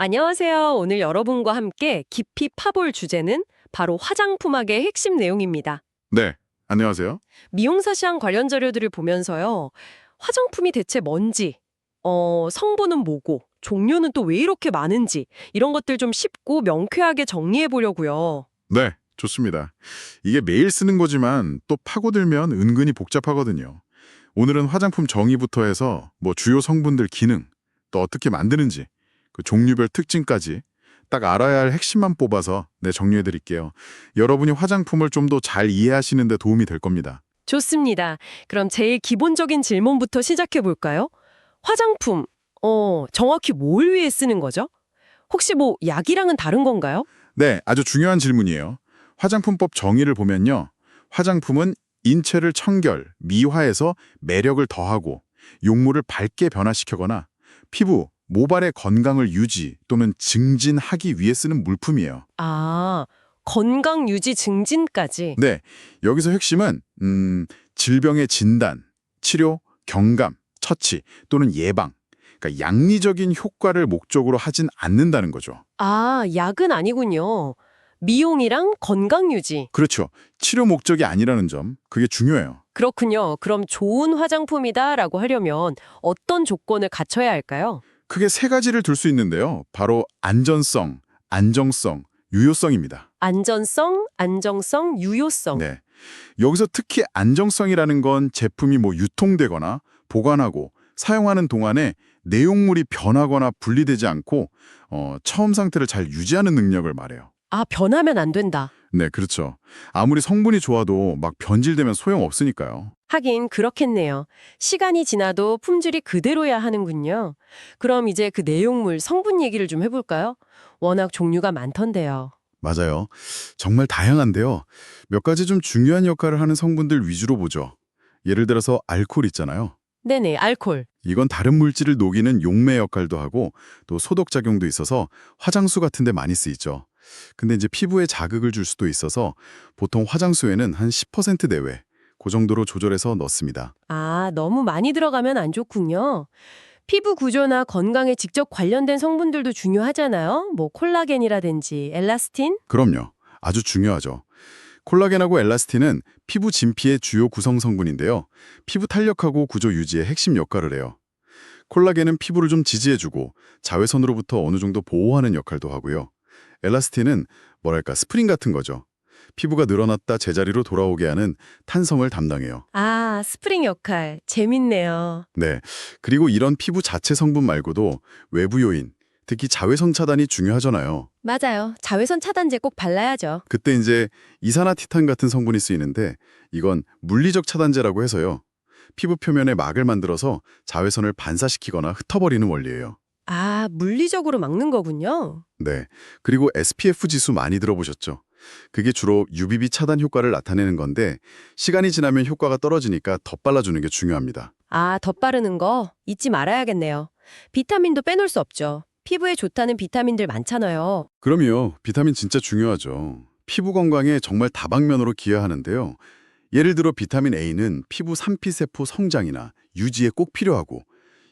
안녕하세요. 오늘 여러분과 함께 깊이 파볼 주제는 바로 화장품학의 핵심 내용입니다. 네, 안녕하세요. 미용사 시장 관련 자료들을 보면서요. 화장품이 대체 뭔지, 성분은 뭐고, 종류는 또 왜 이렇게 많은지 이런 것들 좀 쉽고 명쾌하게 정리해 보려고요. 네, 좋습니다. 이게 매일 쓰는 거지만 또 파고들면 은근히 복잡하거든요. 오늘은 화장품 정의부터 해서 주요 성분들 기능, 또 어떻게 만드는지, 그 종류별 특징까지 딱 알아야 할 핵심만 뽑아서 정리해 드릴게요. 여러분이 화장품을 좀 더 잘 이해하시는 데 도움이 될 겁니다. 좋습니다. 그럼 제일 기본적인 질문부터 시작해 볼까요? 화장품, 정확히 뭘 위해 쓰는 거죠? 혹시 약이랑은 다른 건가요? 네, 아주 중요한 질문이에요. 화장품법 정의를 보면요. 화장품은 인체를 청결, 미화해서 매력을 더하고 용물을 밝게 변화시키거나 피부, 모발의 건강을 유지 또는 증진하기 위해 쓰는 물품이에요. 아, 건강 유지 증진까지. 네, 여기서 핵심은 질병의 진단, 치료, 경감, 처치 또는 예방, 그러니까 양리적인 효과를 목적으로 하진 않는다는 거죠. 아, 약은 아니군요. 미용이랑 건강 유지. 그렇죠. 치료 목적이 아니라는 점, 그게 중요해요. 그렇군요. 그럼 좋은 화장품이다라고 하려면 어떤 조건을 갖춰야 할까요? 크게 세 가지를 둘 수 있는데요. 바로 안전성, 안정성, 유효성입니다. 안전성, 안정성, 유효성. 네. 여기서 특히 안정성이라는 건 제품이 유통되거나 보관하고 사용하는 동안에 내용물이 변하거나 분리되지 않고 처음 상태를 잘 유지하는 능력을 말해요. 아, 변하면 안 된다. 네, 그렇죠. 아무리 성분이 좋아도 막 변질되면 소용없으니까요. 하긴 그렇겠네요. 시간이 지나도 품질이 그대로야 하는군요. 그럼 이제 그 내용물, 성분 얘기를 좀 해볼까요? 워낙 종류가 많던데요. 맞아요. 정말 다양한데요. 몇 가지 좀 중요한 역할을 하는 성분들 위주로 보죠. 예를 들어서 알코올 있잖아요. 네네, 알콜. 이건 다른 물질을 녹이는 용매 역할도 하고 또 소독 작용도 있어서 화장수 같은 데 많이 쓰이죠. 근데 이제 피부에 자극을 줄 수도 있어서 보통 화장수에는 한 10% 내외, 그 정도로 조절해서 넣습니다. 아, 너무 많이 들어가면 안 좋군요. 피부 구조나 건강에 직접 관련된 성분들도 중요하잖아요. 콜라겐이라든지 엘라스틴? 그럼요. 아주 중요하죠. 콜라겐하고 엘라스틴은 피부 진피의 주요 구성 성분인데요. 피부 탄력하고 구조 유지에 핵심 역할을 해요. 콜라겐은 피부를 좀 지지해주고 자외선으로부터 어느 정도 보호하는 역할도 하고요. 엘라스틴은 스프링 같은 거죠. 피부가 늘어났다 제자리로 돌아오게 하는 탄성을 담당해요. 아, 스프링 역할. 재밌네요. 네. 그리고 이런 피부 자체 성분 말고도 외부 요인, 특히 자외선 차단이 중요하잖아요. 맞아요. 자외선 차단제 꼭 발라야죠. 그때 이제 이산화티탄 같은 성분이 쓰이는데 이건 물리적 차단제라고 해서요. 피부 표면에 막을 만들어서 자외선을 반사시키거나 흩어버리는 원리예요. 아, 물리적으로 막는 거군요. 네. 그리고 SPF 지수 많이 들어보셨죠? 그게 주로 UVB 차단 효과를 나타내는 건데 시간이 지나면 효과가 떨어지니까 덧발라주는 게 중요합니다. 아, 덧바르는 거 잊지 말아야겠네요. 비타민도 빼놓을 수 없죠. 피부에 좋다는 비타민들 많잖아요. 그럼요. 비타민 진짜 중요하죠. 피부 건강에 정말 다방면으로 기여하는데요. 예를 들어 비타민 A는 피부 산피세포 성장이나 유지에 꼭 필요하고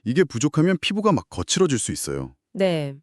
이게 부족하면 피부가 막 거칠어질 수 있어요. 네,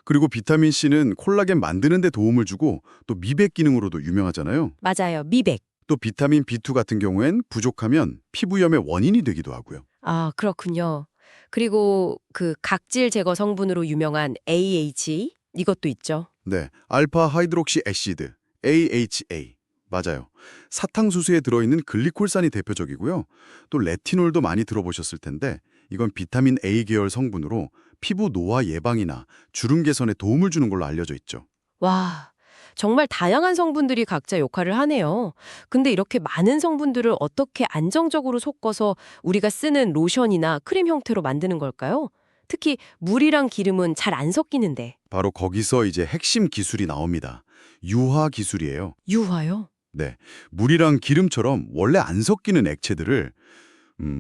그리고 비타민 C는 콜라겐 만드는 데 도움을 주고 또 미백 기능으로도 유명하잖아요. 맞아요. 미백. 또 비타민 B2 같은 경우엔 부족하면 피부염의 원인이 되기도 하고요. 아, 그렇군요. 그리고 그 각질 제거 성분으로 유명한 AHA 이것도 있죠. 네, 알파 하이드록시 애시드, AHA. 맞아요. 사탕수수에 들어있는 글리콜산이 대표적이고요. 또 레티놀도 많이 들어보셨을 텐데 이건 비타민 A 계열 성분으로 피부 노화 예방이나 주름 개선에 도움을 주는 걸로 알려져 있죠. 와, 정말 다양한 성분들이 각자 역할을 하네요. 근데 이렇게 많은 성분들을 어떻게 안정적으로 섞어서 우리가 쓰는 로션이나 크림 형태로 만드는 걸까요? 특히 물이랑 기름은 잘 안 섞이는데. 바로 거기서 이제 핵심 기술이 나옵니다. 유화 기술이에요. 유화요? 네, 물이랑 기름처럼 원래 안 섞이는 액체들을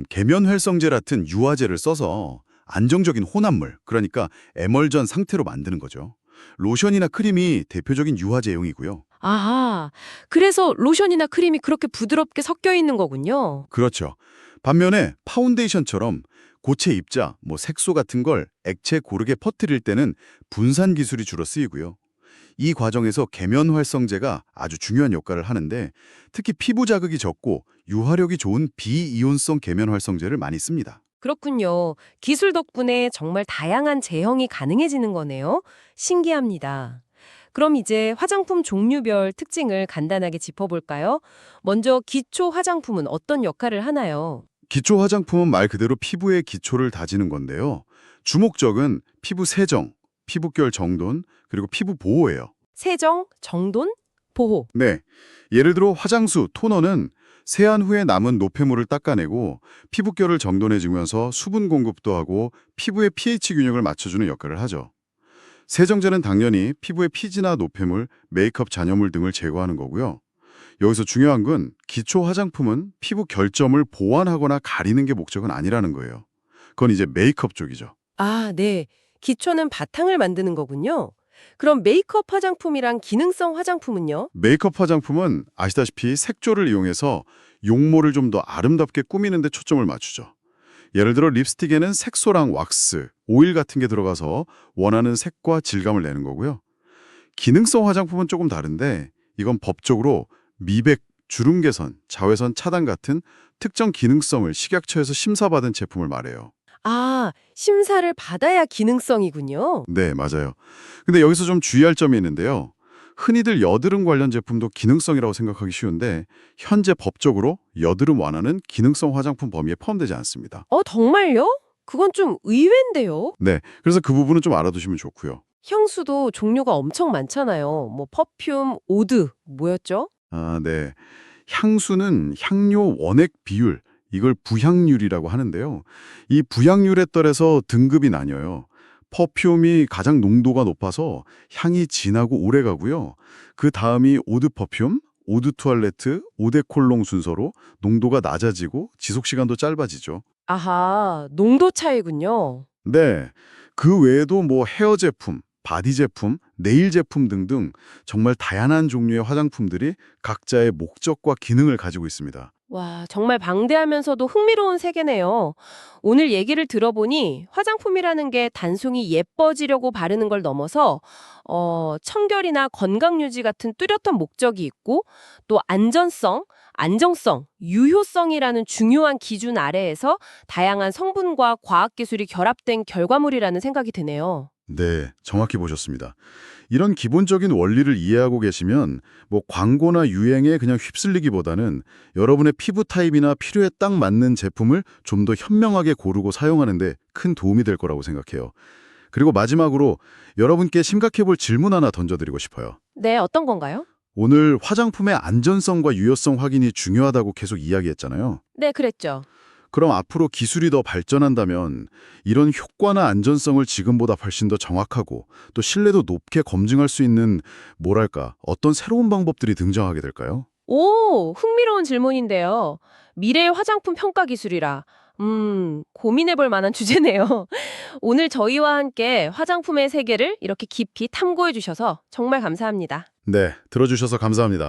계면활성제 같은 유화제를 써서 안정적인 혼합물, 그러니까 에멀전 상태로 만드는 거죠. 로션이나 크림이 대표적인 유화제형이고요. 아하, 그래서 로션이나 크림이 그렇게 부드럽게 섞여 있는 거군요. 그렇죠. 반면에 파운데이션처럼 고체 입자, 색소 같은 걸 액체 고르게 퍼뜨릴 때는 분산 기술이 주로 쓰이고요. 이 과정에서 계면 활성제가 아주 중요한 역할을 하는데 특히 피부 자극이 적고 유화력이 좋은 비이온성 계면 활성제를 많이 씁니다. 그렇군요. 기술 덕분에 정말 다양한 제형이 가능해지는 거네요. 신기합니다. 그럼 이제 화장품 종류별 특징을 간단하게 짚어볼까요? 먼저 기초 화장품은 어떤 역할을 하나요? 기초 화장품은 말 그대로 피부의 기초를 다지는 건데요. 주목적은 피부 세정, 피부결 정돈, 그리고 피부 보호예요. 세정, 정돈, 보호. 네. 예를 들어 화장수, 토너는 세안 후에 남은 노폐물을 닦아내고 피부결을 정돈해주면서 수분 공급도 하고 피부의 pH 균형을 맞춰주는 역할을 하죠. 세정제는 당연히 피부의 피지나 노폐물, 메이크업 잔여물 등을 제거하는 거고요. 여기서 중요한 건 기초 화장품은 피부 결점을 보완하거나 가리는 게 목적은 아니라는 거예요. 그건 이제 메이크업 쪽이죠. 아, 네. 기초는 바탕을 만드는 거군요. 그럼 메이크업 화장품이랑 기능성 화장품은요? 메이크업 화장품은 아시다시피 색조를 이용해서 용모를 좀 더 아름답게 꾸미는 데 초점을 맞추죠. 예를 들어 립스틱에는 색소랑 왁스, 오일 같은 게 들어가서 원하는 색과 질감을 내는 거고요. 기능성 화장품은 조금 다른데 이건 법적으로 미백, 주름 개선, 자외선 차단 같은 특정 기능성을 식약처에서 심사받은 제품을 말해요. 아, 심사를 받아야 기능성이군요. 네, 맞아요. 근데 여기서 좀 주의할 점이 있는데요. 흔히들 여드름 관련 제품도 기능성이라고 생각하기 쉬운데 현재 법적으로 여드름 완화는 기능성 화장품 범위에 포함되지 않습니다. 정말요? 그건 좀 의외인데요. 네, 그래서 그 부분은 좀 알아두시면 좋고요. 향수도 종류가 엄청 많잖아요. 뭐 퍼퓸, 오드, 뭐였죠? 아, 네. 향수는 향료 원액 비율, 이걸 부향률이라고 하는데요. 이 부향률에 따라서 등급이 나뉘어요. 퍼퓸이 가장 농도가 높아서 향이 진하고 오래 가고요. 그 다음이 오드 퍼퓸, 오드 투알레트, 오데 콜롱 순서로 농도가 낮아지고 지속 시간도 짧아지죠. 아하, 농도 차이군요. 네. 그 외에도 헤어 제품, 바디 제품, 네일 제품 등등 정말 다양한 종류의 화장품들이 각자의 목적과 기능을 가지고 있습니다. 와, 정말 방대하면서도 흥미로운 세계네요. 오늘 얘기를 들어보니 화장품이라는 게 단순히 예뻐지려고 바르는 걸 넘어서 청결이나 건강 유지 같은 뚜렷한 목적이 있고 또 안전성, 안정성, 유효성이라는 중요한 기준 아래에서 다양한 성분과 과학기술이 결합된 결과물이라는 생각이 드네요. 네, 정확히 보셨습니다. 이런 기본적인 원리를 이해하고 계시면 광고나 유행에 그냥 휩쓸리기보다는 여러분의 피부 타입이나 필요에 딱 맞는 제품을 좀 더 현명하게 고르고 사용하는 데 큰 도움이 될 거라고 생각해요. 그리고 마지막으로 여러분께 심각해 볼 질문 하나 던져드리고 싶어요. 네, 어떤 건가요? 오늘 화장품의 안전성과 유효성 확인이 중요하다고 계속 이야기했잖아요. 네, 그랬죠. 그럼 앞으로 기술이 더 발전한다면 이런 효과나 안전성을 지금보다 훨씬 더 정확하고 또 신뢰도 높게 검증할 수 있는 어떤 새로운 방법들이 등장하게 될까요? 오, 흥미로운 질문인데요. 미래의 화장품 평가 기술이라. 고민해볼 만한 주제네요. 오늘 저희와 함께 화장품의 세계를 이렇게 깊이 탐구해 주셔서 정말 감사합니다. 네, 들어주셔서 감사합니다.